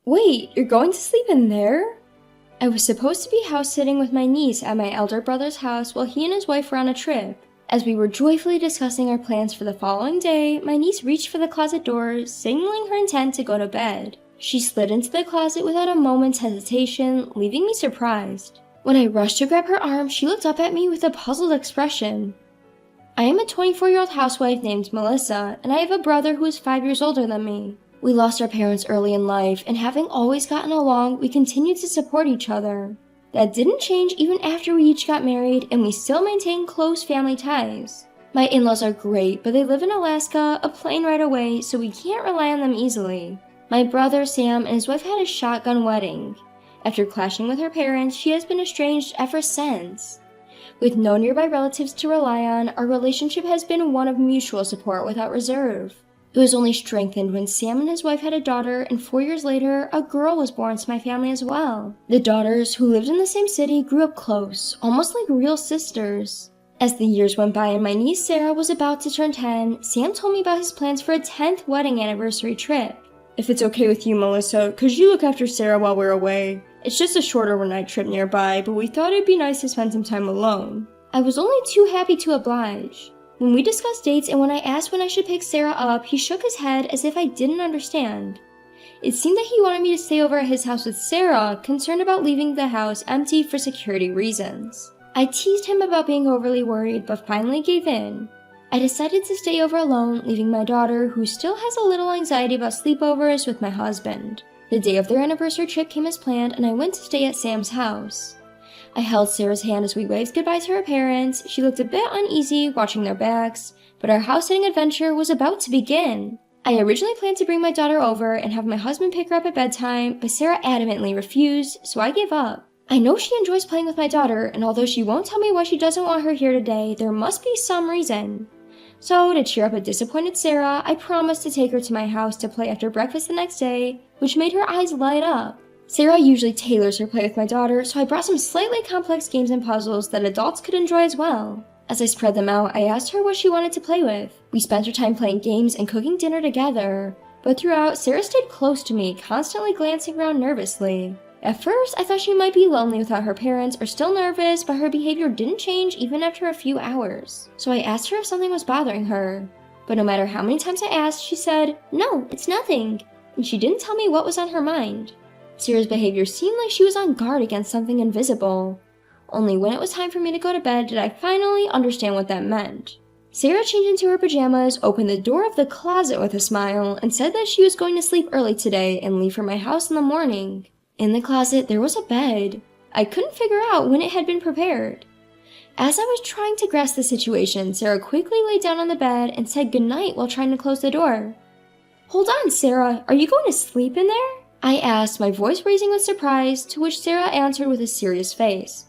Wait, you're going to sleep in there? I was supposed to be house-sitting with my niece at my elder brother's house while he and his wife were on a trip. As we were joyfully discussing our plans for the following day, my niece reached for the closet door, signaling her intent to go to bed. She slid into the closet without a moment's hesitation, leaving me surprised. When I rushed to grab her arm, she looked up at me with a puzzled expression. I am a 24-year-old housewife named Melissa, and I have a brother who is 5 years older than me. We lost our parents early in life, and having always gotten along, we continued to support each other. That didn't change even after we each got married, and we still maintain close family ties. My in-laws are great, but they live in Alaska, a plane ride away, so we can't rely on them easily. My brother, Sam, and his wife had a shotgun wedding. After clashing with her parents, she has been estranged ever since. With no nearby relatives to rely on, our relationship has been one of mutual support without reserve. It was only strengthened when Sam and his wife had a daughter, and 4 years later, a girl was born to my family as well. The daughters, who lived in the same city, grew up close, almost like real sisters. As the years went by and my niece Sarah was about to turn 10, Sam told me about his plans for a 10th wedding anniversary trip. If it's okay with you, Melissa, could you look after Sarah while we're away? It's just a short overnight trip nearby, but we thought it'd be nice to spend some time alone. I was only too happy to oblige. When we discussed dates and when I asked when I should pick Sarah up, he shook his head as if I didn't understand. It seemed that he wanted me to stay over at his house with Sarah, concerned about leaving the house empty for security reasons. I teased him about being overly worried, but finally gave in. I decided to stay over alone, leaving my daughter, who still has a little anxiety about sleepovers, with my husband. The day of their anniversary trip came as planned, and I went to stay at Sam's house. I held Sarah's hand as we waved goodbye to her parents. She looked a bit uneasy, watching their backs, but our house-sitting adventure was about to begin. I originally planned to bring my daughter over and have my husband pick her up at bedtime, but Sarah adamantly refused, so I gave up. I know she enjoys playing with my daughter, and although she won't tell me why she doesn't want her here today, there must be some reason. So, to cheer up a disappointed Sarah, I promised to take her to my house to play after breakfast the next day, which made her eyes light up. Sarah usually tailors her play with my daughter, so I brought some slightly complex games and puzzles that adults could enjoy as well. As I spread them out, I asked her what she wanted to play with. We spent her time playing games and cooking dinner together, but throughout, Sarah stayed close to me, constantly glancing around nervously. At first, I thought she might be lonely without her parents or still nervous, but her behavior didn't change even after a few hours. So I asked her if something was bothering her. But no matter how many times I asked, she said, "No, it's nothing," and she didn't tell me what was on her mind. Sarah's behavior seemed like she was on guard against something invisible. Only when it was time for me to go to bed did I finally understand what that meant. Sarah changed into her pajamas, opened the door of the closet with a smile, and said that she was going to sleep early today and leave for my house in the morning. In the closet, there was a bed. I couldn't figure out when it had been prepared. As I was trying to grasp the situation, Sarah quickly lay down on the bed and said goodnight while trying to close the door. "Hold on, Sarah, are you going to sleep in there?" I asked, my voice raising with surprise, to which Sarah answered with a serious face.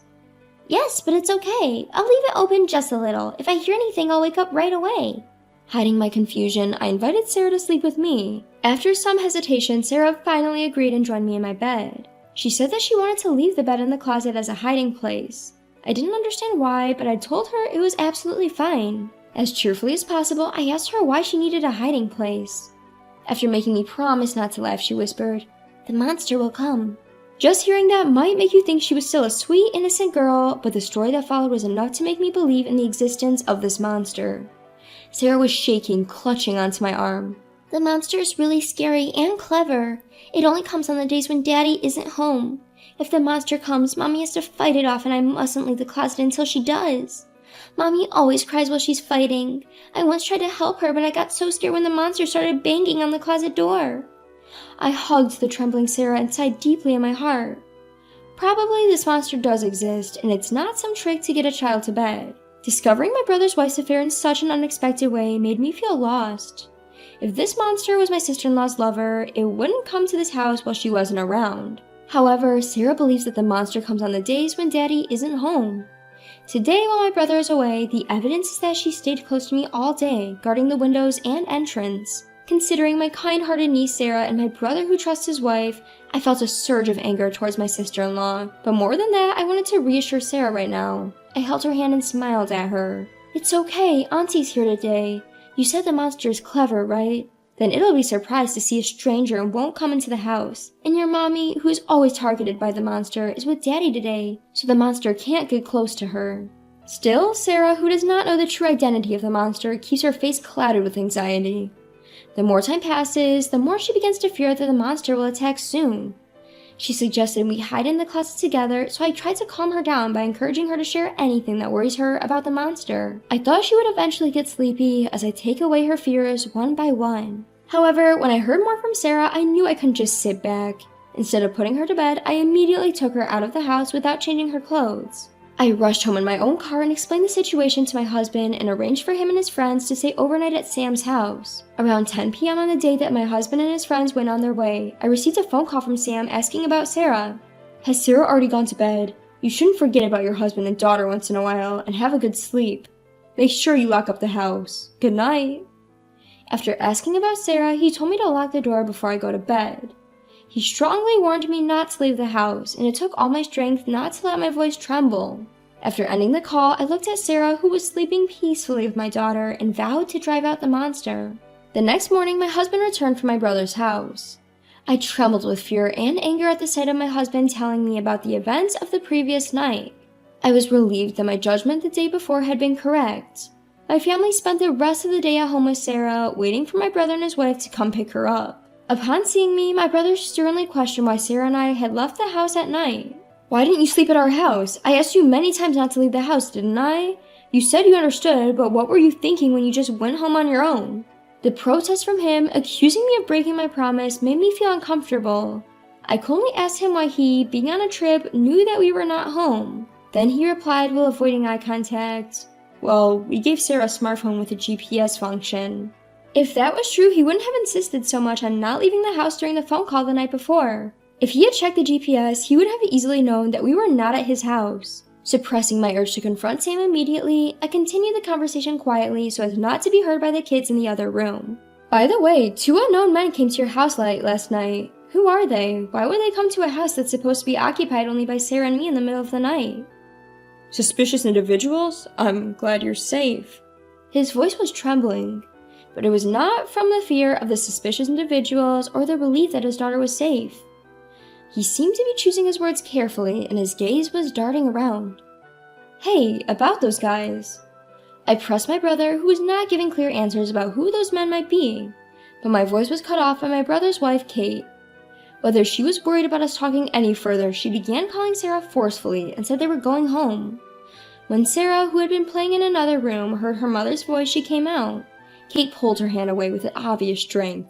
"Yes, but it's okay. I'll leave it open just a little. If I hear anything, I'll wake up right away." Hiding my confusion, I invited Sarah to sleep with me. After some hesitation, Sarah finally agreed and joined me in my bed. She said that she wanted to leave the bed in the closet as a hiding place. I didn't understand why, but I told her it was absolutely fine. As cheerfully as possible, I asked her why she needed a hiding place. After making me promise not to laugh, she whispered, "The monster will come." Just hearing that might make you think she was still a sweet, innocent girl, but the story that followed was enough to make me believe in the existence of this monster. Sarah was shaking, clutching onto my arm. "The monster is really scary and clever. It only comes on the days when Daddy isn't home. If the monster comes, Mommy has to fight it off, and I mustn't leave the closet until she does. Mommy always cries while she's fighting. I once tried to help her, but I got so scared when the monster started banging on the closet door." I hugged the trembling Sarah and sighed deeply in my heart. Probably this monster does exist, and it's not some trick to get a child to bed. Discovering my brother's wife's affair in such an unexpected way made me feel lost. If this monster was my sister-in-law's lover, it wouldn't come to this house while she wasn't around. However, Sarah believes that the monster comes on the days when Daddy isn't home. Today, while my brother is away, the evidence is that she stayed close to me all day, guarding the windows and entrance. Considering my kind-hearted niece Sarah and my brother who trusts his wife, I felt a surge of anger towards my sister-in-law. But more than that, I wanted to reassure Sarah right now. I held her hand and smiled at her. "It's okay, Auntie's here today. You said the monster is clever, right? Then it'll be surprised to see a stranger and won't come into the house. And your mommy, who is always targeted by the monster, is with daddy today, so the monster can't get close to her. Still, Sarah, who does not know the true identity of the monster, keeps her face clouded with anxiety. The more time passes, the more she begins to fear that the monster will attack soon. She suggested we hide in the closet together, so I tried to calm her down by encouraging her to share anything that worries her about the monster. I thought she would eventually get sleepy as I take away her fears one by one. However, when I heard more from Sarah, I knew I couldn't just sit back. Instead of putting her to bed, I immediately took her out of the house without changing her clothes. I rushed home in my own car and explained the situation to my husband and arranged for him and his friends to stay overnight at Sam's house. Around 10 p.m. on the day that my husband and his friends went on their way, I received a phone call from Sam asking about Sarah. Has Sarah already gone to bed? You shouldn't forget about your husband and daughter once in a while and have a good sleep. Make sure you lock up the house. Good night. After asking about Sarah, he told me to lock the door before I go to bed. He strongly warned me not to leave the house, and it took all my strength not to let my voice tremble. After ending the call, I looked at Sarah, who was sleeping peacefully with my daughter, and vowed to drive out the monster. The next morning, my husband returned from my brother's house. I trembled with fear and anger at the sight of my husband telling me about the events of the previous night. I was relieved that my judgment the day before had been correct. My family spent the rest of the day at home with Sarah, waiting for my brother and his wife to come pick her up. Upon seeing me, my brother sternly questioned why Sarah and I had left the house at night. Why didn't you sleep at our house? I asked you many times not to leave the house, didn't I? You said you understood, but what were you thinking when you just went home on your own? The protest from him, accusing me of breaking my promise, made me feel uncomfortable. I coldly asked him why he, being on a trip, knew that we were not home. Then he replied while avoiding eye contact, "Well, we gave Sarah a smartphone with a GPS function." If that was true, he wouldn't have insisted so much on not leaving the house during the phone call the night before. If he had checked the GPS, he would have easily known that we were not at his house. Suppressing my urge to confront Sam immediately, I continued the conversation quietly so as not to be heard by the kids in the other room. By the way, 2 unknown men came to your house late last night. Who are they? Why would they come to a house that's supposed to be occupied only by Sarah and me in the middle of the night? Suspicious individuals? I'm glad you're safe. His voice was trembling, but it was not from the fear of the suspicious individuals or the relief that his daughter was safe. He seemed to be choosing his words carefully, and his gaze was darting around. Hey, about those guys. I pressed my brother, who was not giving clear answers about who those men might be, but my voice was cut off by my brother's wife, Kate. Whether she was worried about us talking any further, she began calling Sarah forcefully and said they were going home. When Sarah, who had been playing in another room, heard her mother's voice, she came out. Kate pulled her hand away with obvious strength.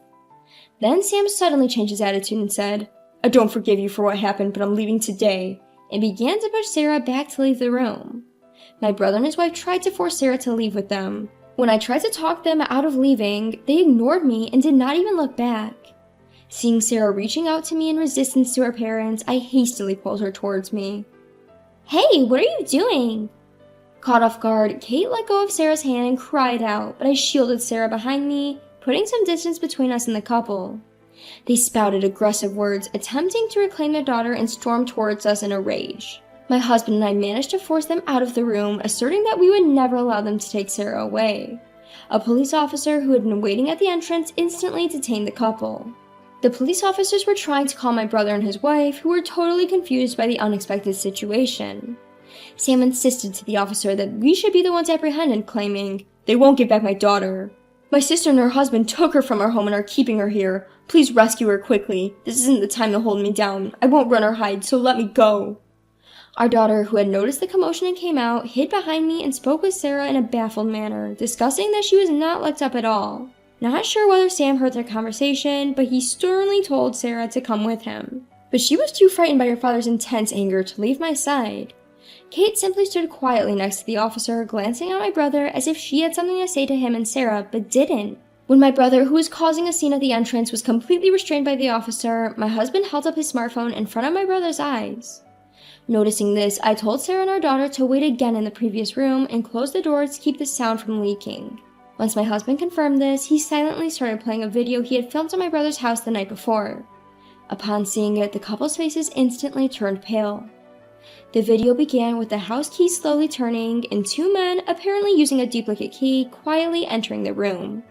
Then Sam suddenly changed his attitude and said, "I don't forgive you for what happened, but I'm leaving today," and began to push Sarah back to leave the room. My brother and his wife tried to force Sarah to leave with them. When I tried to talk them out of leaving, they ignored me and did not even look back. Seeing Sarah reaching out to me in resistance to her parents, I hastily pulled her towards me. "Hey, what are you doing?" Caught off guard, Kate let go of Sarah's hand and cried out, but I shielded Sarah behind me, putting some distance between us and the couple. They spouted aggressive words, attempting to reclaim their daughter, and stormed towards us in a rage. My husband and I managed to force them out of the room, asserting that we would never allow them to take Sarah away. A police officer who had been waiting at the entrance instantly detained the couple. The police officers were trying to call my brother and his wife, who were totally confused by the unexpected situation. Sam insisted to the officer that we should be the ones apprehended, claiming, "They won't get back my daughter. My sister and her husband took her from our home and are keeping her here. Please rescue her quickly. This isn't the time to hold me down. I won't run or hide, so let me go." Our daughter, who had noticed the commotion and came out, hid behind me and spoke with Sarah in a baffled manner, discussing that she was not looked up at all. Not sure whether Sam heard their conversation, but he sternly told Sarah to come with him. But she was too frightened by her father's intense anger to leave my side. Kate simply stood quietly next to the officer, glancing at my brother as if she had something to say to him and Sarah, but didn't. When my brother, who was causing a scene at the entrance, was completely restrained by the officer, my husband held up his smartphone in front of my brother's eyes. Noticing this, I told Sarah and our daughter to wait again in the previous room and close the door to keep the sound from leaking. Once my husband confirmed this, he silently started playing a video he had filmed at my brother's house the night before. Upon seeing it, the couple's faces instantly turned pale. The video began with the house key slowly turning and 2 men, apparently using a duplicate key, quietly entering the room.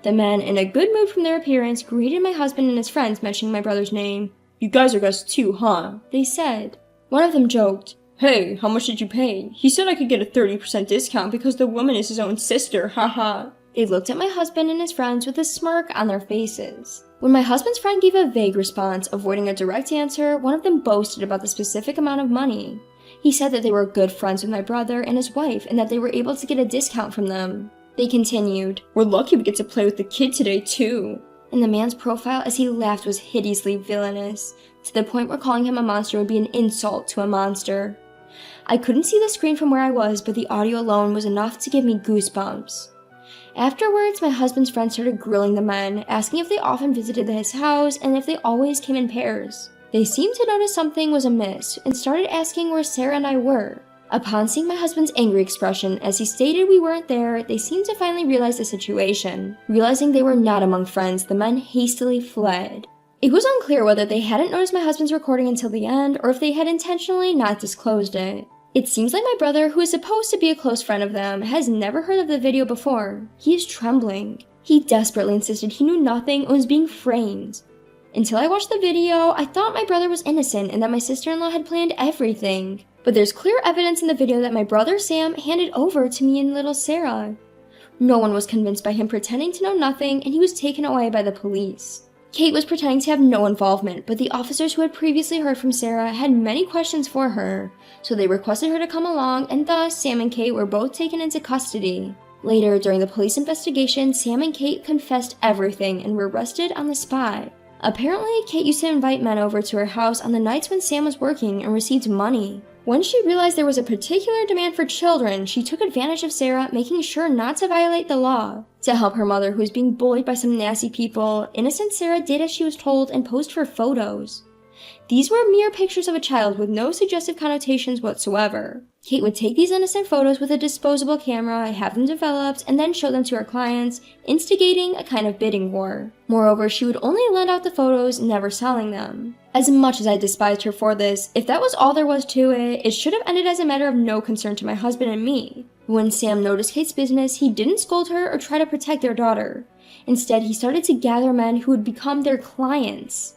The men, in a good mood from their appearance, greeted my husband and his friends, mentioning my brother's name. "You guys are guests too, huh?" they said. One of them joked, "Hey, how much did you pay? He said I could get a 30% discount because the woman is his own sister, haha." They looked at my husband and his friends with a smirk on their faces. When my husband's friend gave a vague response, avoiding a direct answer, one of them boasted about the specific amount of money. He said that they were good friends with my brother and his wife and that they were able to get a discount from them. They continued, "We're lucky we get to play with the kid today too." And the man's profile as he laughed was hideously villainous, to the point where calling him a monster would be an insult to a monster. I couldn't see the screen from where I was, but the audio alone was enough to give me goosebumps. Afterwards, my husband's friend started grilling the men, asking if they often visited his house and if they always came in pairs. They seemed to notice something was amiss and started asking where Sarah and I were. Upon seeing my husband's angry expression as he stated we weren't there, they seemed to finally realize the situation. Realizing they were not among friends, the men hastily fled. It was unclear whether they hadn't noticed my husband's recording until the end or if they had intentionally not disclosed it. It seems like my brother, who is supposed to be a close friend of them, has never heard of the video before. He is trembling. He desperately insisted he knew nothing and was being framed. Until I watched the video, I thought my brother was innocent and that my sister-in-law had planned everything. But there's clear evidence in the video that my brother Sam handed over to me and little Sarah. No one was convinced by him pretending to know nothing, and he was taken away by the police. Kate was pretending to have no involvement, but the officers who had previously heard from Sarah had many questions for her, so they requested her to come along, and thus Sam and Kate were both taken into custody. Later, during the police investigation, Sam and Kate confessed everything and were arrested on the spot. Apparently, Kate used to invite men over to her house on the nights when Sam was working and received money. Once she realized there was a particular demand for children, she took advantage of Sarah, making sure not to violate the law. To help her mother, who was being bullied by some nasty people, innocent Sarah did as she was told and posed for photos. These were mere pictures of a child with no suggestive connotations whatsoever. Kate would take these innocent photos with a disposable camera, have them developed, and then show them to her clients, instigating a kind of bidding war. Moreover, she would only lend out the photos, never selling them. As much as I despised her for this, if that was all there was to it, it should have ended as a matter of no concern to my husband and me. When Sam noticed Kate's business, he didn't scold her or try to protect their daughter. Instead, he started to gather men who would become their clients.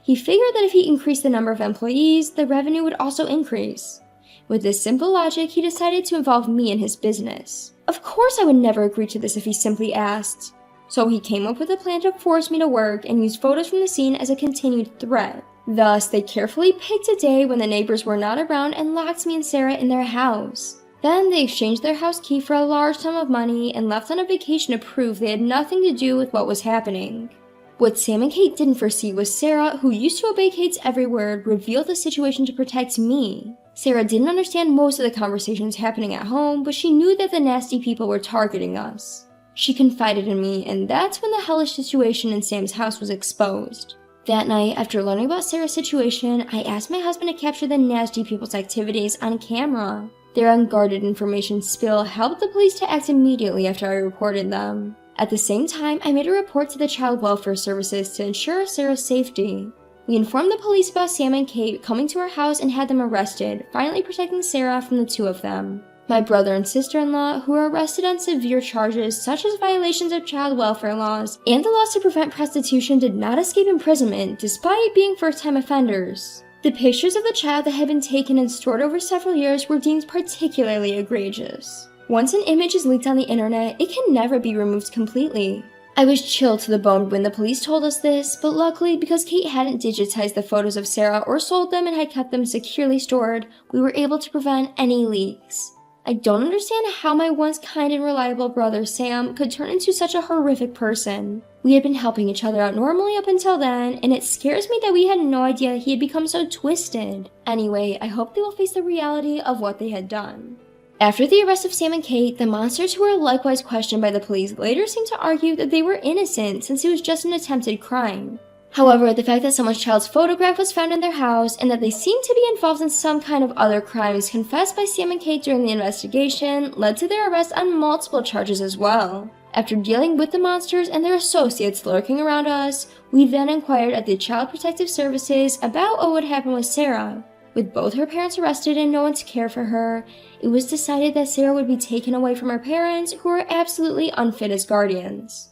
He figured that if he increased the number of employees, the revenue would also increase. With this simple logic, he decided to involve me in his business. Of course I would never agree to this if he simply asked. So he came up with a plan to force me to work and used photos from the scene as a continued threat. Thus, they carefully picked a day when the neighbors were not around and locked me and Sarah in their house. Then they exchanged their house key for a large sum of money and left on a vacation to prove they had nothing to do with what was happening. What Sam and Kate didn't foresee was Sarah, who used to obey Kate's every word, revealed the situation to protect me. Sarah didn't understand most of the conversations happening at home, but she knew that the nasty people were targeting us. She confided in me, and that's when the hellish situation in Sam's house was exposed. That night, after learning about Sarah's situation, I asked my husband to capture the nasty people's activities on camera. Their unguarded information spill helped the police to act immediately after I reported them. At the same time, I made a report to the Child Welfare Services to ensure Sarah's safety. We informed the police about Sam and Kate coming to our house and had them arrested, finally protecting Sarah from the two of them. My brother and sister-in-law, who were arrested on severe charges such as violations of child welfare laws and the laws to prevent prostitution, did not escape imprisonment despite being first-time offenders. The pictures of the child that had been taken and stored over several years were deemed particularly egregious. Once an image is leaked on the internet, it can never be removed completely. I was chilled to the bone when the police told us this, but luckily, because Kate hadn't digitized the photos of Sarah or sold them and had kept them securely stored, we were able to prevent any leaks. I don't understand how my once kind and reliable brother Sam could turn into such a horrific person. We had been helping each other out normally up until then, and it scares me that we had no idea he had become so twisted. Anyway, I hope they will face the reality of what they had done. After the arrest of Sam and Kate, the monsters who were likewise questioned by the police later seemed to argue that they were innocent since it was just an attempted crime. However, the fact that someone's child's photograph was found in their house and that they seemed to be involved in some kind of other crimes confessed by Sam and Kate during the investigation led to their arrest on multiple charges as well. After dealing with the monsters and their associates lurking around us, we then inquired at the Child Protective Services about what would happen with Sarah. With both her parents arrested and no one to care for her, it was decided that Sarah would be taken away from her parents, who were absolutely unfit as guardians.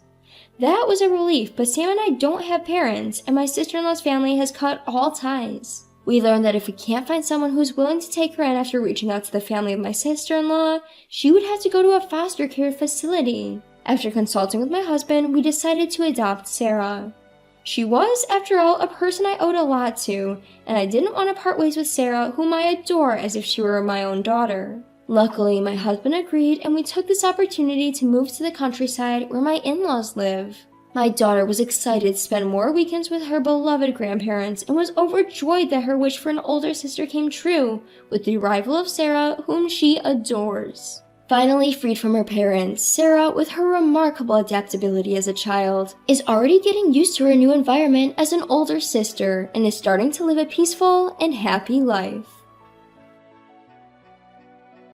That was a relief, but Sam and I don't have parents, and my sister-in-law's family has cut all ties. We learned that if we can't find someone who's willing to take her in after reaching out to the family of my sister-in-law, she would have to go to a foster care facility. After consulting with my husband, we decided to adopt Sarah. She was, after all, a person I owed a lot to, and I didn't want to part ways with Sarah, whom I adore as if she were my own daughter. Luckily, my husband agreed, and we took this opportunity to move to the countryside where my in-laws live. My daughter was excited to spend more weekends with her beloved grandparents and was overjoyed that her wish for an older sister came true with the arrival of Sarah, whom she adores. Finally freed from her parents, Sarah, with her remarkable adaptability as a child, is already getting used to her new environment as an older sister and is starting to live a peaceful and happy life.